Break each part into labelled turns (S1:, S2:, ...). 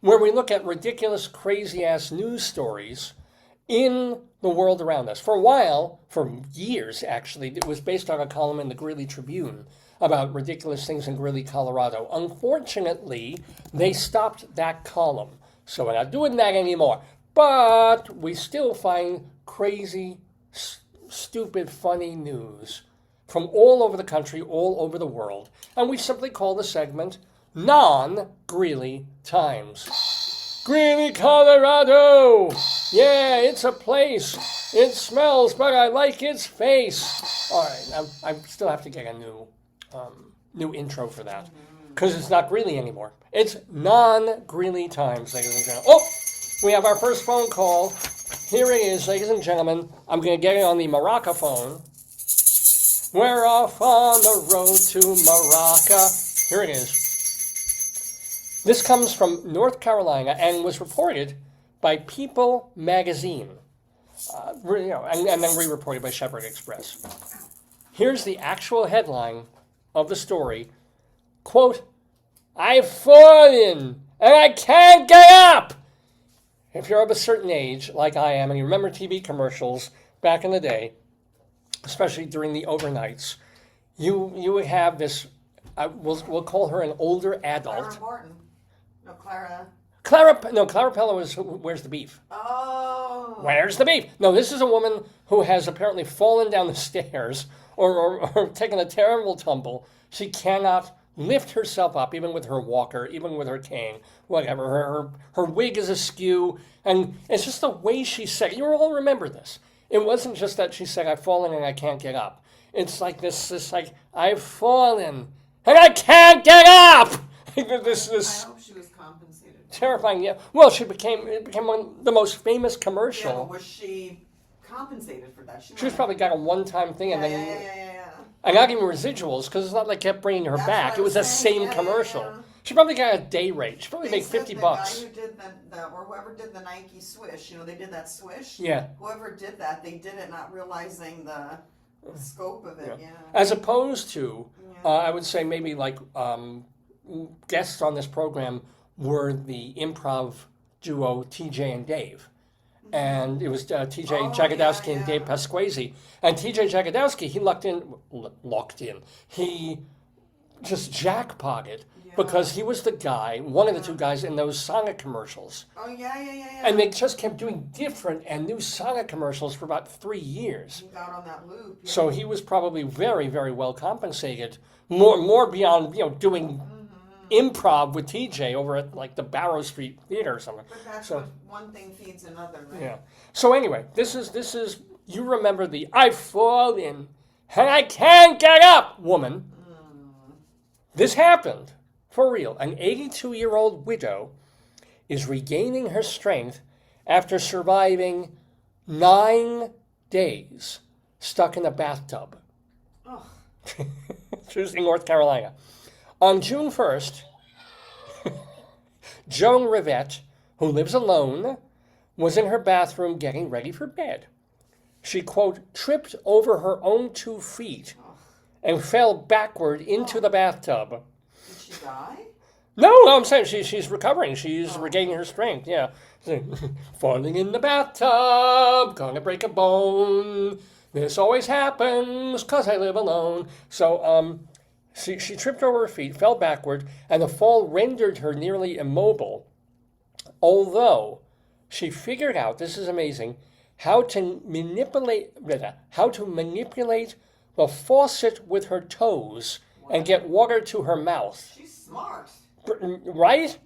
S1: where we look at ridiculous, crazy-ass news stories in the world around us. For a while, for years actually, it was based on a column in the Greeley Tribune about ridiculous things in Greeley, Colorado. Unfortunately, they stopped that column, so we're not doing that anymore. But we still find crazy, stupid, funny news from all over the country, all over the world, and we simply call the segment Non-Greeley Times. Greeley, Colorado! Yeah, it's a place. It smells, but I like its face. All right, I still have to get a new intro for that, because it's not Greeley anymore. It's Non-Greeley Times, ladies and gentlemen. Oh, we have our first phone call. Here it is, ladies and gentlemen. I'm going to get it on the Maraca phone. We're off on the road to Maraca. Here it is. This comes from North Carolina and was reported by People magazine. And then re-reported by Shepherd Express. Here's the actual headline of the story. Quote, "I've fallen and I can't get up." If you're of a certain age, like I am, and you remember TV commercials back in the day, especially during the overnights, you would have this, we'll call her an older adult.
S2: Clara Barton. No, Clara.
S1: Clara Pello is Where's the Beef?
S2: Oh.
S1: Where's the beef? No, this is a woman who has apparently fallen down the stairs or taken a terrible tumble. She cannot lift herself up, even with her walker, even with her cane, whatever. Her wig is askew, and it's just the way she said it. You all remember this. It wasn't just that she said, "I've fallen and I can't get up." It's like this like, "I've fallen and I can't get up." this
S2: I hope she was compensated.
S1: Terrifying. Yeah. Well, it became one of the most famous commercial.
S2: Yeah, but was she compensated for that?
S1: She was probably got a one-time thing, and then.
S2: Yeah.
S1: And not even residuals, because it's not like kept bringing her back. It was the same commercial.
S2: Yeah.
S1: She probably got a day rate. She probably made $50.
S2: The guy who did or whoever did the Nike swish, they did that swish.
S1: Yeah.
S2: Whoever did that, they did it not realizing the scope of it. Yeah.
S1: As opposed to, I would say maybe like guests on this program were the improv duo TJ and Dave. And it was T.J. Jagodowski and Dave Pasquazi. And T.J. Jagodowski, he locked in. He just jackpotted because he was the guy, one of the two guys in those Sonic commercials.
S2: Oh, yeah.
S1: And they just kept doing different and new Sonic commercials for about 3 years.
S2: He got on that loop. Yeah.
S1: So he was probably very, very well compensated. More beyond, doing improv with TJ over at like the Barrow Street Theater or something.
S2: But that's what one thing feeds another, right?
S1: Yeah. So anyway, this is you remember the "I've fallen and I can't get up" woman. This happened for real. An 82-year-old widow is regaining her strength after surviving 9 days stuck in a bathtub.
S2: Oh.
S1: She was in North Carolina. On June 1st, Joan Rivette, who lives alone, was in her bathroom getting ready for bed. She, quote, tripped over her own 2 feet and fell backward into the bathtub.
S2: Did she die?
S1: No, I'm saying she's recovering. She's regaining her strength, yeah. Falling in the bathtub, gonna break a bone. This always happens, 'cause I live alone. So, She tripped over her feet, fell backward, and the fall rendered her nearly immobile. Although she figured out, this is amazing, how to manipulate the faucet with her toes and get water to her mouth.
S2: She's smart.
S1: Right?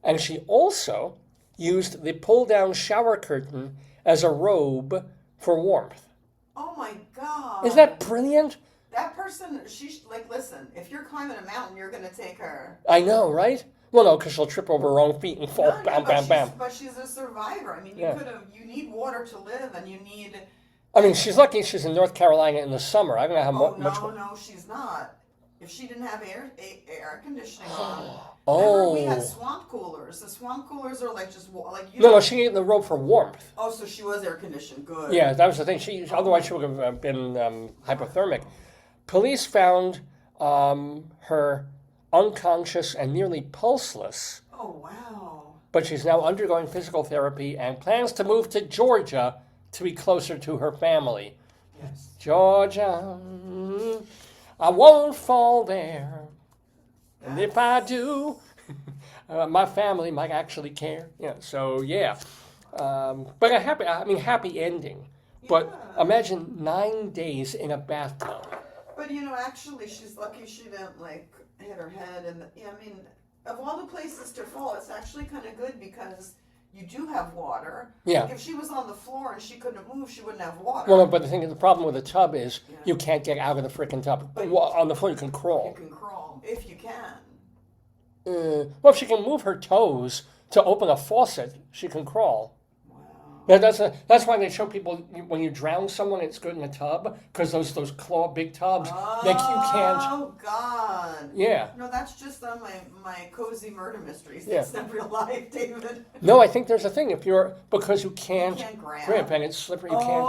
S1: And she also used the pull-down shower curtain as a robe for warmth.
S2: Oh my God.
S1: Isn't that brilliant?
S2: That person, she's like, listen, if you're climbing a mountain, you're going to take her.
S1: I know, right? Well, no, because she'll trip over her own feet and fall, bam.
S2: But she's a survivor. I mean, you need water to live, and you need...
S1: I mean, she's lucky she's in North Carolina in the summer. I don't know how much...
S2: No, she's not. If she didn't have air conditioning on.
S1: Oh.
S2: Remember, we had swamp coolers. The swamp coolers are like just like
S1: No, she needed the robe for warmth.
S2: Oh, so she was air conditioned. Good.
S1: Yeah, that was the thing. Otherwise, she would have been hypothermic. Police found her unconscious and nearly pulseless.
S2: Oh wow!
S1: but she's now undergoing physical therapy and plans to move to Georgia to be closer to her family.
S2: Yes.
S1: Georgia, I won't fall there. And if I do, my family might actually care. Yeah, so yeah. But happy ending. But imagine 9 days in a bathtub.
S2: But actually, she's lucky she didn't like hit her head. And I mean, of all the places to fall, it's actually kind of good because you do have water.
S1: Yeah.
S2: Like if she was on the floor and she couldn't move, she wouldn't have water.
S1: Well, but the problem with a tub is you can't get out of the freaking tub. On the floor, you can crawl.
S2: You can crawl if you can.
S1: Well, if she can move her toes to open a faucet, she can crawl.
S2: Wow.
S1: That's why they show people when you drown someone, it's good in a tub because those big tubs, you can't.
S2: Oh God.
S1: Yeah.
S2: No, that's just on my cozy murder mysteries.
S1: Yeah.
S2: That's not real life, David.
S1: No, I think there's a thing because you can't
S2: grab
S1: grip and it's slippery. You can't.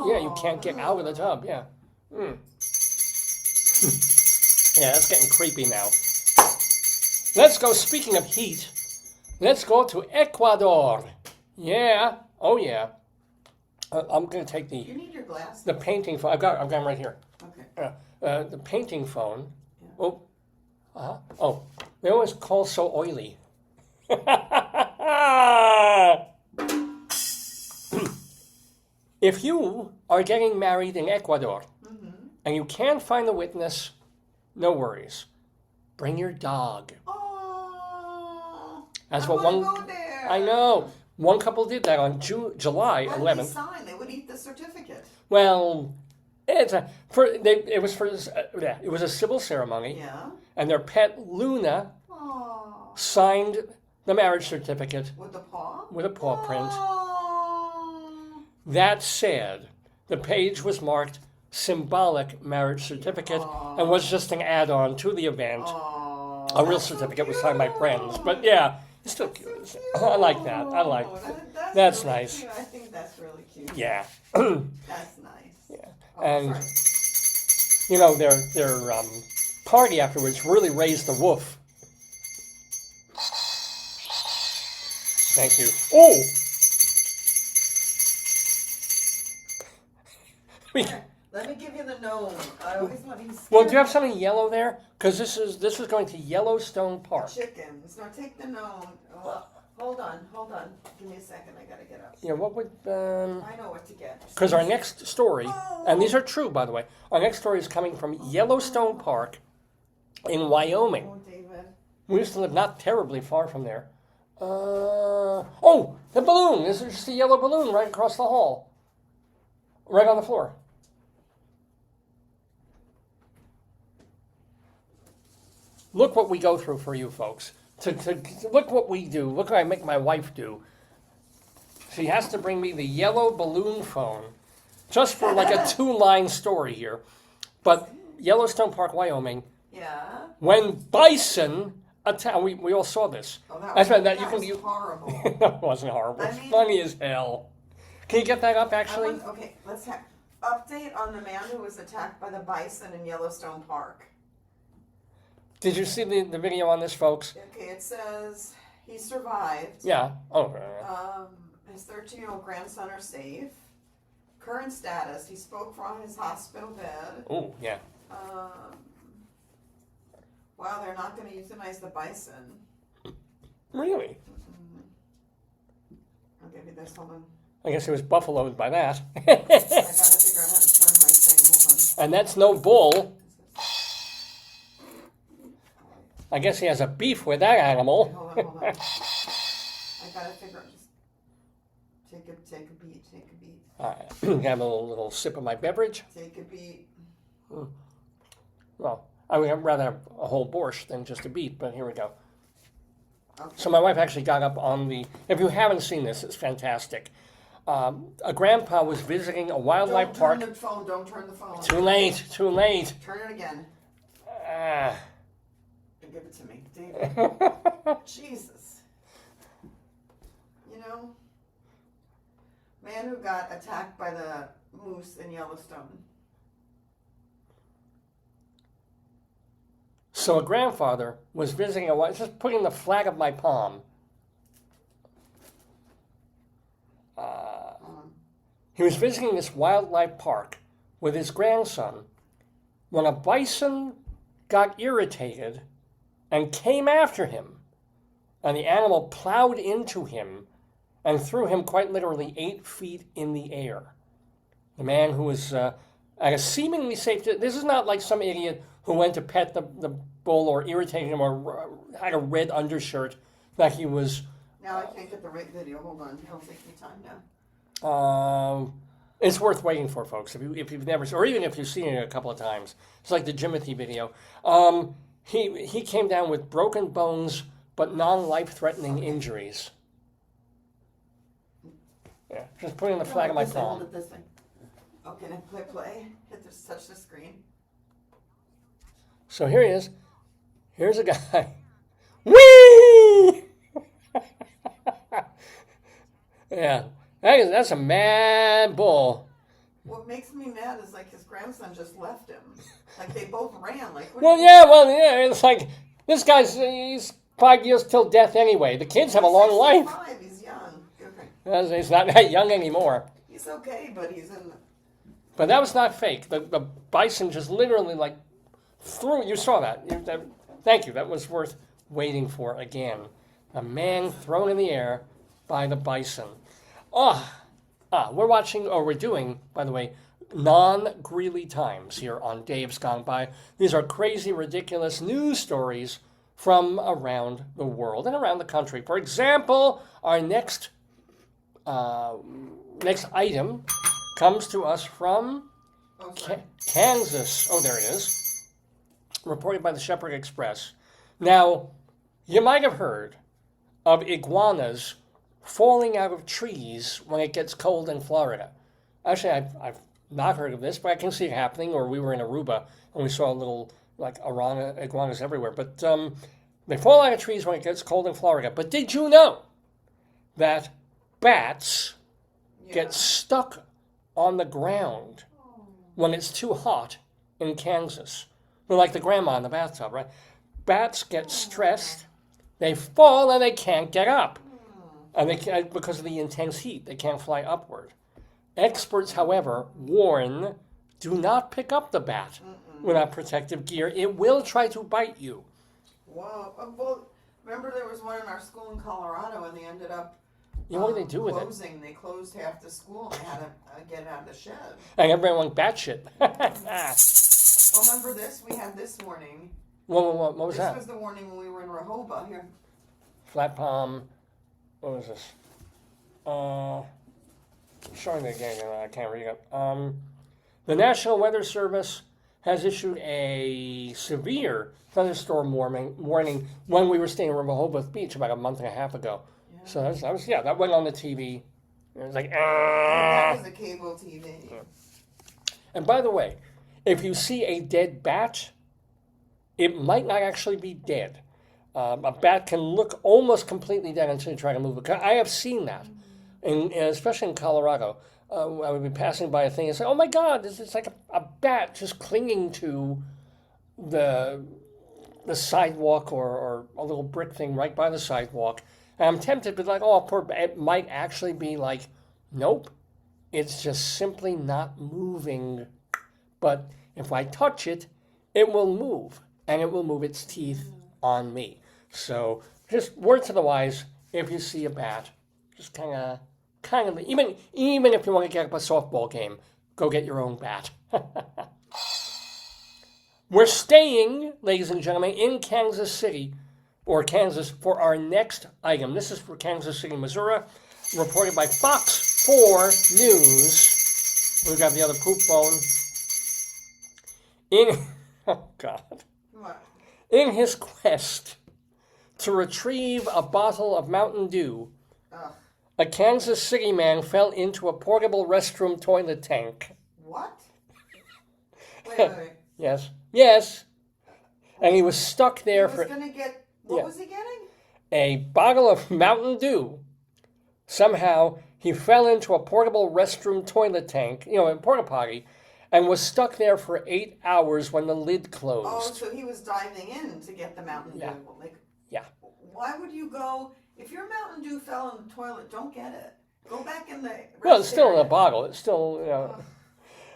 S1: Yeah, you can't get out of the tub. Yeah. Yeah, that's getting creepy now. Let's go. Speaking of heat, let's go to Ecuador. Yeah. Oh yeah. I'm going to take
S2: You need your glasses.
S1: the painting phone. I've got them right here.
S2: Okay.
S1: The painting phone.
S2: Yeah.
S1: Oh. Oh. They always call so oily. If you are getting married in Ecuador and you can't find the witness, no worries. Bring your dog.
S2: Oh.
S1: That's
S2: I
S1: what
S2: wanna
S1: one.
S2: go there.
S1: I know. One couple did that on July
S2: When
S1: 11th.
S2: they sign, they would eat the certificate.
S1: Well, it was a civil ceremony,
S2: Yeah.
S1: and their pet Luna
S2: Oh.
S1: signed the marriage certificate
S2: With the paw?
S1: with a paw print.
S2: Oh.
S1: That said, the page was marked symbolic marriage certificate and was just an add-on to the event.
S2: Oh.
S1: A real certificate was signed by friends, but yeah, it's still cute. I like that. I like that. That's
S2: really
S1: nice.
S2: Cute. I think that's really cute.
S1: Yeah.
S2: That's nice.
S1: Yeah.
S2: Oh,
S1: And
S2: sorry.
S1: their party afterwards really raised the woof. Thank you. Oh.
S2: Let me give you the gnome. I always want to use
S1: Well, do you have something yellow there? Because this is going to Yellowstone Park.
S2: chickens. Now take the gnome. Oh, hold on. Give me a second. I gotta get up.
S1: Yeah, what would
S2: I know what to get.
S1: because our next story, and these are true by the way, our next story is coming from Yellowstone Park in Wyoming.
S2: Oh, David.
S1: We used to live not terribly far from there. Oh, the balloon. This is just a yellow balloon right across the hall. Right on the floor. Look what we go through for you folks. To look what we do. Look what I make my wife do. She has to bring me the yellow balloon phone just for like a 2-line story here. But Yellowstone Park, Wyoming,
S2: Yeah.
S1: when bison attack, we all saw this.
S2: Oh, that
S1: That's
S2: was,
S1: right.
S2: that was horrible.
S1: That wasn't horrible.
S2: I
S1: It's
S2: mean-
S1: funny as hell. Can you get that up actually?
S2: Okay, let's have update on the man who was attacked by the bison in Yellowstone Park.
S1: Did you see the video on this, folks?
S2: Okay, it says he survived.
S1: Yeah. Oh.
S2: His 13-year-old grandson are safe. Current status: he spoke from his hospital bed.
S1: Oh, yeah.
S2: Wow, they're not going to euthanize the bison.
S1: Really?
S2: I'll give you this. Hold on.
S1: I guess he was buffaloed by that.
S2: I got to figure out how to turn my thing. Hold
S1: And that's no bull.
S2: on.
S1: I guess he has a beef with that animal.
S2: Hold on. I got to figure out. Just take a beat. Take a beat.
S1: All right. Have a little sip of my beverage.
S2: Take a beat.
S1: Well, I would rather have a whole borscht than just a beet, but here we go.
S2: Okay.
S1: So my wife actually got up on the, if you haven't seen this, it's fantastic. A grandpa was visiting a wildlife
S2: Don't
S1: park.
S2: turn the phone. Don't turn the phone.
S1: Too late.
S2: Turn it again.
S1: Ah.
S2: Give it to me, David. Jesus. You know, man who got attacked by the moose in Yellowstone.
S1: So a grandfather was visiting just putting the flag of my palm. He was visiting this wildlife park with his grandson when a bison got irritated and came after him. And the animal plowed into him and threw him quite literally 8 feet in the air. The man who was at a seemingly safe distance, this is not like some idiot who went to pet the bull or irritated him or had a red undershirt that he was...
S2: Now I can't get the right video. Hold on. It'll take me time now.
S1: It's worth waiting for, folks, if you've never, or even if you've seen it a couple of times. It's like the Jimothy video. He came down with broken bones but non-life-threatening injuries. Yeah, just putting the flag on my palm.
S2: Hold it this way. Okay, now play. Touch the screen.
S1: So here he is. Here's a guy. Whee! Yeah, that's a mad bull.
S2: What makes me mad is like his grandson just left him. Like they both ran. Like
S1: yeah. It's like this he's 5 years till death anyway. The kids have a long life.
S2: 65, he's young. Okay.
S1: He's not that young anymore.
S2: He's okay, but he's in.
S1: But that was not fake. The bison just literally like threw. You saw that. Thank you. That was worth waiting for again. A man thrown in the air by the bison. We're doing, by the way, Non-Greeley Times here on Dave's Gone By. These are crazy, ridiculous news stories from around the world and around the country. For example, our next item comes to us from Kansas. Oh, there it is. Reported by the Shepherd Express. Now, you might have heard of iguanas falling out of trees when it gets cold in Florida. Actually, I've not heard of this, but I can see it happening. Or we were in Aruba and we saw little iguanas everywhere. But they fall out of trees when it gets cold in Florida. But did you know that bats get stuck on the ground when it's too hot in Kansas? They're like the grandma in the bathtub, right? Bats get stressed, they fall, and they can't get up. And because of the intense heat, they can't fly upward. Experts, however, warn, do not pick up the bat without protective gear. It will try to bite you.
S2: Whoa. Well, remember there was one in our school in Colorado, and they ended up
S1: what did they do with
S2: closing. They closed half the school, and they had to get it out of the shed.
S1: And everyone went batshit.
S2: Oh, remember this? We had this warning.
S1: What was that?
S2: This was the warning when we were in Rehoboth. Here.
S1: Flat palm. What was this? Showing it again, I can't read it. The National Weather Service has issued a severe thunderstorm warning when we were staying in Rehoboth Beach about a month and a half ago. Yeah. So that went on the TV. It was like,
S2: That was the cable TV.
S1: Yeah. And by the way, if you see a dead bat, it might not actually be dead. A bat can look almost completely dead until you try to move it. I have seen that, especially in Colorado. I would be passing by a thing and say, "Oh my God, it's like a bat just clinging to the sidewalk or a little brick thing right by the sidewalk." And I'm tempted, but poor bat. It might actually be like, nope, it's just simply not moving. But if I touch it, it will move, and it will move its teeth on me. So just word to the wise, if you see a bat, just kind of, even if you want to get up a softball game, go get your own bat. We're staying, ladies and gentlemen, in Kansas City, or Kansas, for our next item. This is for Kansas City, Missouri, reported by Fox 4 News. We've got the other poop phone. Oh God.
S2: What?
S1: In his quest to retrieve a bottle of Mountain Dew, a Kansas City man fell into a portable restroom toilet tank.
S2: What? Wait.
S1: Yes. And he was stuck there
S2: What was he getting?
S1: A bottle of Mountain Dew. Somehow, he fell into a portable restroom toilet tank, a porta potty, and was stuck there for 8 hours when the lid closed.
S2: Oh, so he was diving in to get the Mountain Dew.
S1: Yeah.
S2: Why would you go, if your Mountain Dew fell in the toilet, don't get it. Go back in the.
S1: Well, it's still in a
S2: area.
S1: bottle. It's still, you know.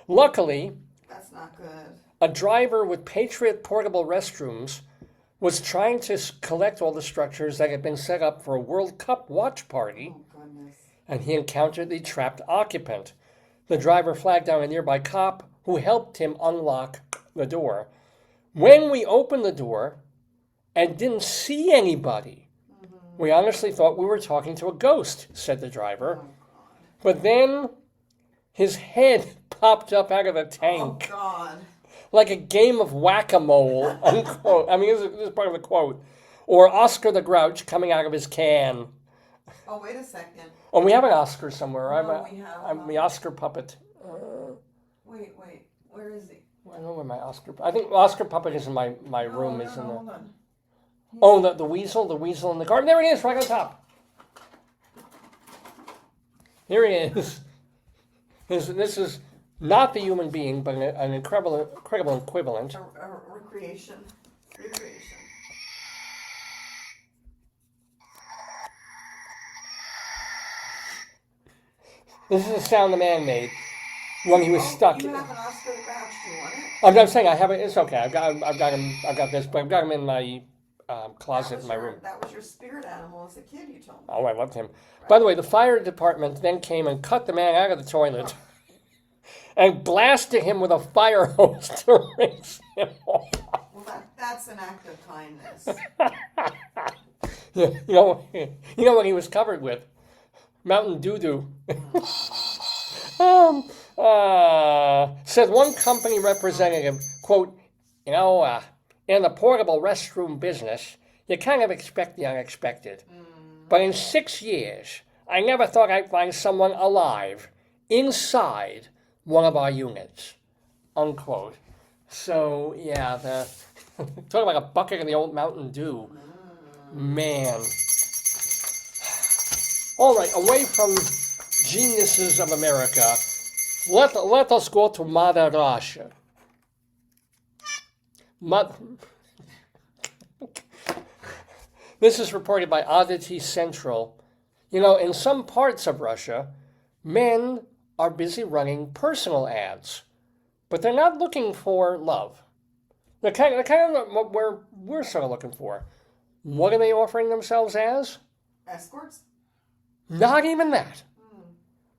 S1: Luckily,
S2: That's not good.
S1: a driver with Patriot portable restrooms was trying to collect all the structures that had been set up for a World Cup watch party,
S2: Oh goodness.
S1: and he encountered the trapped occupant. The driver flagged down a nearby cop who helped him unlock the door. When we opened the door and didn't see anybody, we honestly thought we were talking to a ghost, said the driver.
S2: Oh God.
S1: But then his head popped up out of the
S2: Oh
S1: tank
S2: God.
S1: like a game of whack-a-mole, unquote. I mean, this is part of the quote. Or Oscar the Grouch coming out of his can.
S2: Oh, wait a second.
S1: Oh, we have an Oscar somewhere. I'm the Oscar puppet.
S2: Wait. Where is he?
S1: I don't know where my Oscar. I think Oscar puppet is in my room.
S2: No,
S1: Is in the.
S2: hold on.
S1: Oh, the weasel in the garden. There he is, right on top. Here he is. This is not the human being, but an incredible equivalent.
S2: A recreation.
S1: This is the sound the man made when he was stuck.
S2: You have an Oscar the Grouch. Do you want it?
S1: I'm saying I have it. It's okay. I've got him. I've got this, but I've got him in my closet in my room.
S2: That was your spirit animal as a kid, you told me.
S1: Oh, I loved him. Right. By the way, the fire department then came and cut the man out of the toilet and blasted him with a fire hose to rinse him off.
S2: Well, that's an act of kindness.
S1: You know what he was covered with? Mountain Doo-Doo. Said one company representative, quote, in the portable restroom business, you kind of expect the unexpected. But in 6 years, I never thought I'd find someone alive inside one of our units, unquote. So, yeah, talk about a bucket of the old Mountain Dew. Man. All right, away from geniuses of America, let us go to Mother Russia. This is reported by Oddity Central. You know, in some parts of Russia, men are busy running personal ads, but they're not looking for love. They're kind of what we're sort of looking for. What are they offering themselves as?
S2: Escorts?
S1: Not even that.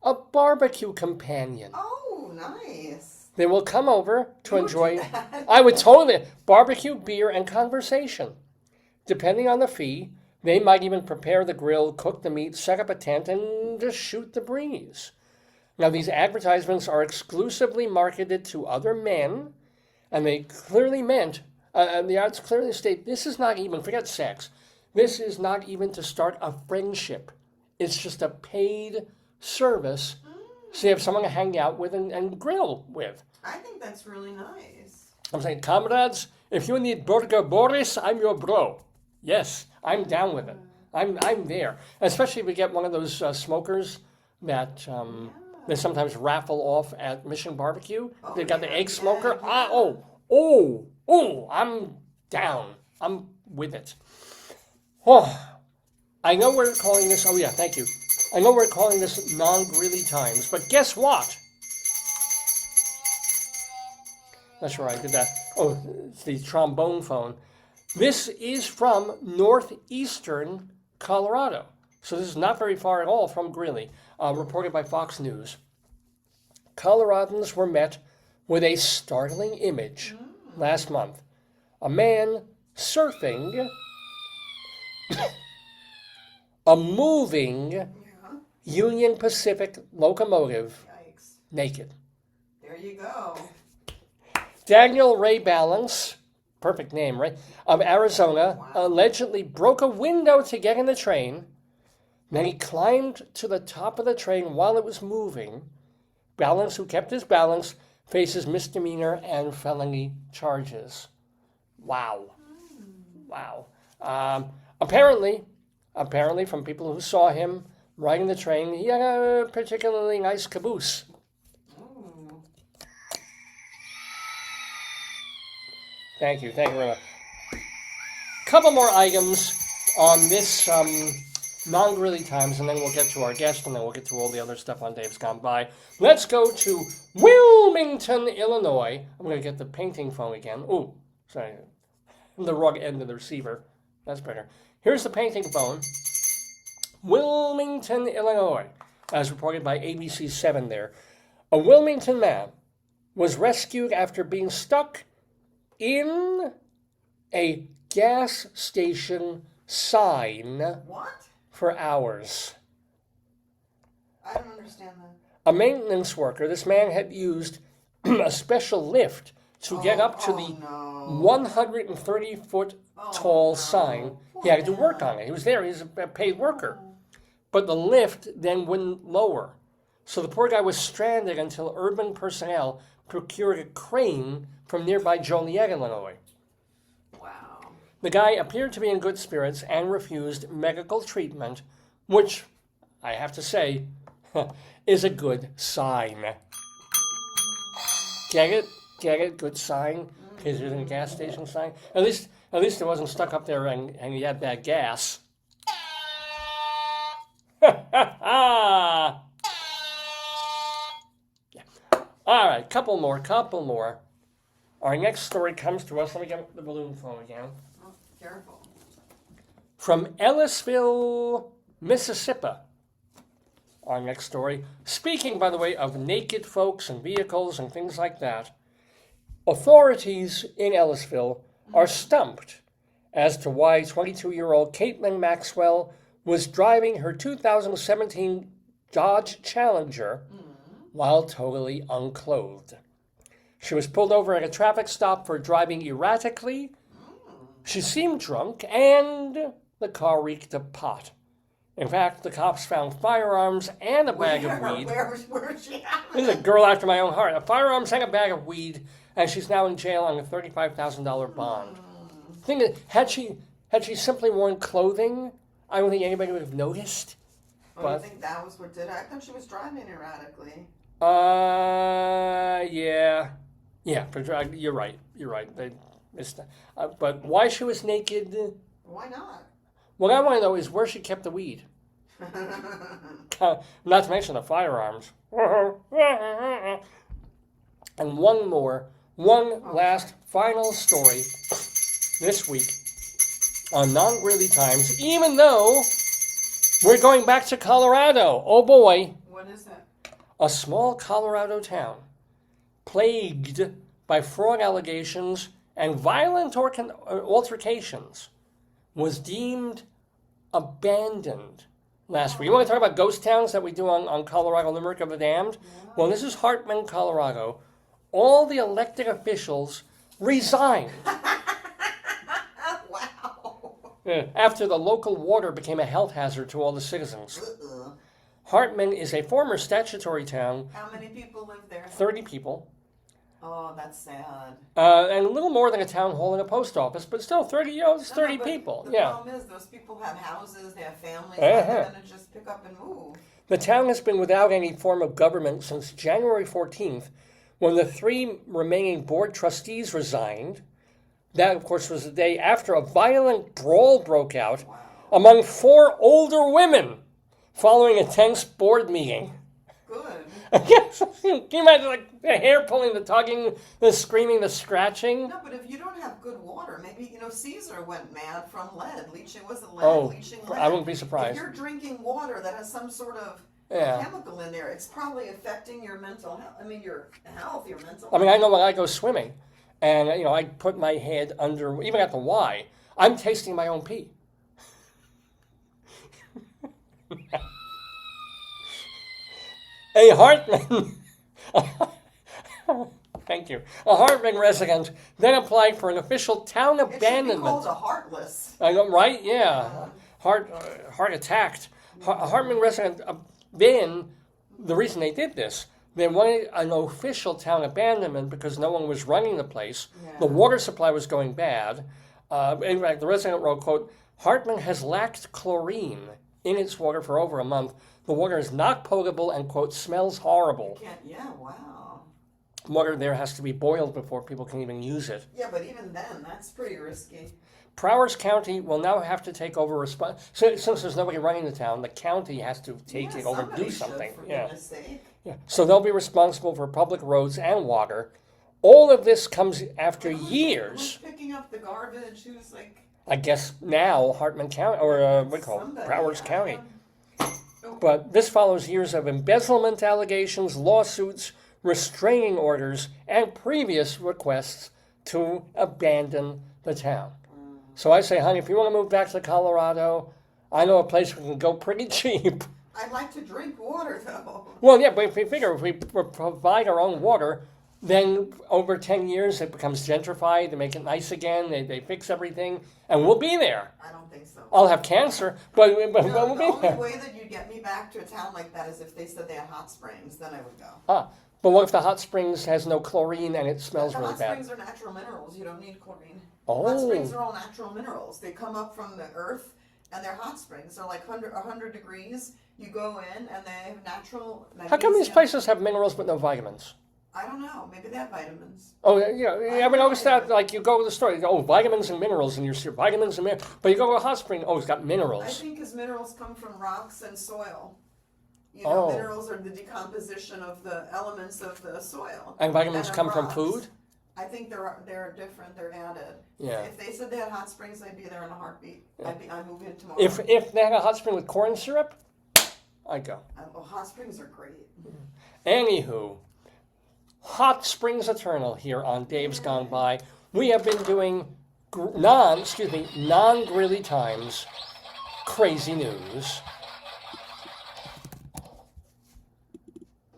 S1: A barbecue companion.
S2: Oh, nice.
S1: They will come over to
S2: You
S1: enjoy.
S2: would do that.
S1: I would totally barbecue, beer, and conversation. Depending on the fee, they might even prepare the grill, cook the meat, set up a tent, and just shoot the breeze. Now, these advertisements are exclusively marketed to other men, and they clearly meant, and the ads clearly state, this is not even, forget sex, this is not even to start a friendship. It's just a paid service, so you have someone to hang out with and grill with.
S2: I think that's really nice.
S1: I'm saying, comrades, if you need Burger Boris, I'm your bro. Yes, I'm down with it. I'm there. Especially if we get one of those smokers that they sometimes raffle off at Mission Barbecue.
S2: Oh,
S1: They got the egg
S2: yeah,
S1: smoker.
S2: yeah.
S1: I'm down. I'm with it. Oh, I know we're calling this, thank you. I know we're calling this Non-Greeley Times, but guess what? Not sure I did that. Oh, it's the trombone phone. This is from northeastern Colorado. So this is not very far at all from Greeley. Reported by Fox News. Coloradans were met with a startling image last month. A man surfing a moving Union Pacific locomotive
S2: Yikes.
S1: naked.
S2: There you go.
S1: Daniel Ray Balance, perfect name, right, of Arizona, allegedly broke a window to get in the train. Then he climbed to the top of the train while it was moving. Balance, who kept his balance, faces misdemeanor and felony charges. Wow. Apparently, from people who saw him riding the train, he had a particularly nice caboose.
S2: Ooh.
S1: Thank you very much. Couple more items on this Non-Greeley Times, and then we'll get to our guest, and then we'll get to all the other stuff on Dave's Gone By. Let's go to Wilmington, Illinois. I'm going to get the painting phone again. Ooh, sorry. The wrong end of the receiver. That's better. Here's the painting phone. Wilmington, Illinois, as reported by ABC 7 there. A Wilmington man was rescued after being stuck in a gas station sign
S2: What?
S1: for hours.
S2: I don't understand that.
S1: A maintenance worker, this man had used a special lift to get up to the 130-foot tall sign. He had to work on it. He was there. He was a paid worker. But the lift then wouldn't lower. So the poor guy was stranded until urban personnel procured a crane from nearby Joliet, Illinois.
S2: Wow.
S1: The guy appeared to be in good spirits and refused medical treatment, which, I have to say, is a good sign. Get it? Get it? Good sign? Because there's a gas station sign? At least it wasn't stuck up there and he had bad gas. All right, couple more. Our next story comes to us. Let me get the balloon phone again.
S2: Oh, careful.
S1: From Ellisville, Mississippi. Our next story. Speaking, by the way, of naked folks and vehicles and things like that, authorities in Ellisville are stumped as to why 22-year-old Caitlin Maxwell was driving her 2017 Dodge Challenger while totally unclothed. She was pulled over at a traffic stop for driving erratically. She seemed drunk, and the car reeked of pot. In fact, the cops found firearms and a bag of weed.
S2: Where is she at?
S1: This is a girl after my own heart. A firearms and a bag of weed, and she's now in jail on a $35,000 bond. Thing is, had she simply worn clothing, I don't think anybody would have noticed.
S2: Oh, you think that was what did it? I thought she was driving erratically.
S1: Yeah. You're right. But why she was naked?
S2: Why not?
S1: What I want to know is where she kept the weed. Not to mention the firearms. And one last final story this week on Non-Greeley Times, even though we're going back to Colorado. Oh boy.
S2: What is it?
S1: A small Colorado town plagued by fraud allegations and violent altercations was deemed abandoned last week. You want to talk about ghost towns that we do on Colorado Limerick of the Damned? Yeah. Well, this is Hartman, Colorado. All the elected officials resigned.
S2: Wow.
S1: After the local water became a health hazard to all the citizens. Hartman is a former statutory town.
S2: How many people live there?
S1: 30 people.
S2: Oh, that's sad.
S1: And a little more than a town hall and a post office, but still 30, it's 30 people.
S2: The
S1: yeah.
S2: problem is those people have houses, they have families, they're going to just pick up and move.
S1: The town has been without any form of government since January 14th, when the 3 remaining board trustees resigned. That, of course, was the day after a violent brawl broke out among 4 older women following a tense board meeting.
S2: Good.
S1: Can you imagine, like, the hair pulling, the tugging, the screaming, the scratching?
S2: No, but if you don't have good water, maybe, Caesar went mad from lead. Leaching, was it lead? Leaching lead?
S1: I wouldn't be surprised.
S2: If you're drinking water that has some sort of chemical in there, it's probably affecting your mental health. I mean, your health, your mental health.
S1: I mean, I know when I go swimming, and, I put my head under, even at the Y, I'm tasting my own pee. A Hartman, thank you. A Hartman resident then applied for an official town abandonment. It should be
S2: called a heartless.
S1: I know, right? Yeah, heart attacked. A Hartman resident. Then the reason they did this, they wanted an official town abandonment because no one was running the place. Yeah. The water supply was going bad. In fact, the resident wrote, quote, "Hartman has lacked chlorine in its water for over a month. The water is not potable and, quote, smells horrible."
S2: Yeah, wow.
S1: Water there has to be boiled before people can even use it.
S2: Yeah, but even then, that's pretty risky.
S1: Prowers County will now have to take over since there's nobody running the town. The county has to take it over and do something.
S2: For goodness sake.
S1: Yeah. So they'll be responsible for public roads and water. All of this comes after years.
S2: Who's picking up the garbage? Who's like?
S1: I guess now Hartman County, or what do you call it, Prowers County. But this follows years of embezzlement allegations, lawsuits, restraining orders, and previous requests to abandon the town. So I say, honey, if you want to move back to Colorado, I know a place we can go pretty cheap.
S2: I'd like to drink water, though.
S1: Well, yeah, but if we figure if we provide our own water, then over 10 years it becomes gentrified, they make it nice again, they fix everything, and we'll be there.
S2: I don't think so.
S1: I'll have cancer, but we'll
S2: The
S1: be
S2: only
S1: there.
S2: way that you'd get me back to a town like that is if they said they had hot springs. Then I would go.
S1: But what if the hot springs has no chlorine and it smells
S2: The
S1: really
S2: hot
S1: bad?
S2: springs are natural minerals. You don't need chlorine.
S1: Oh.
S2: Hot springs are all natural minerals. They come up from the earth, and they're hot springs. They're like 100 degrees. You go in, and they have natural magnesium.
S1: How come these places have minerals but no vitamins?
S2: I don't know. Maybe they have vitamins.
S1: Oh, yeah. I mean, I always thought, like, you go to the store, you go, oh, vitamins and minerals, and you're vitamins and minerals. But you go to a hot spring, oh, it's got
S2: I
S1: minerals.
S2: think because minerals come from rocks and soil. You know,
S1: Oh.
S2: minerals are the decomposition of the elements of the soil.
S1: And vitamins
S2: of
S1: come from
S2: rocks.
S1: food?
S2: I think they're different. They're added.
S1: Yeah.
S2: If they said they had hot springs, I'd be there in a heartbeat. I'd move in tomorrow.
S1: If they had a hot spring with corn syrup, I'd go.
S2: Hot springs are great.
S1: Anywho, Hot Springs Eternal here on Dave's Gone By. We have been doing non-Greeley Times crazy news.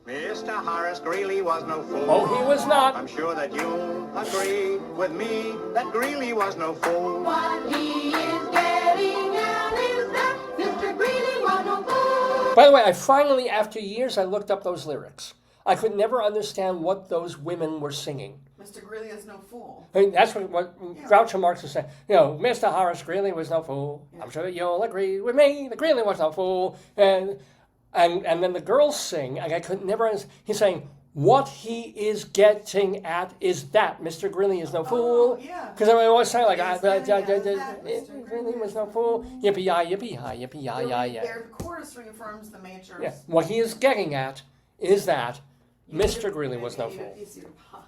S3: Mr. Horace Greeley was no fool.
S1: Oh, he was not.
S3: I'm sure that you'll agree with me that Greeley was no fool.
S4: What he is getting at is that Mr. Greeley was no fool.
S1: By the way, I finally, after years, I looked up those lyrics. I could never understand what those women were singing.
S2: Mr. Greeley is no fool.
S1: I mean, that's what Groucho Marx was saying. You know, Mr. Horace Greeley was no fool. I'm sure that you'll agree with me that Greeley was no fool. And then the girls sing, and I could never understand. He's saying, what he is getting at is that Mr. Greeley is no fool.
S2: Yeah.
S1: Because I always say, like,
S2: He's getting at that Mr.
S1: Greeley was no fool. Yippee-yi, yippee-hi, yippee-yi-yi.
S2: Their chorus reaffirms the majors.
S1: Yeah. What he is getting at is that Mr. Greeley was no fool.
S2: Easier pie.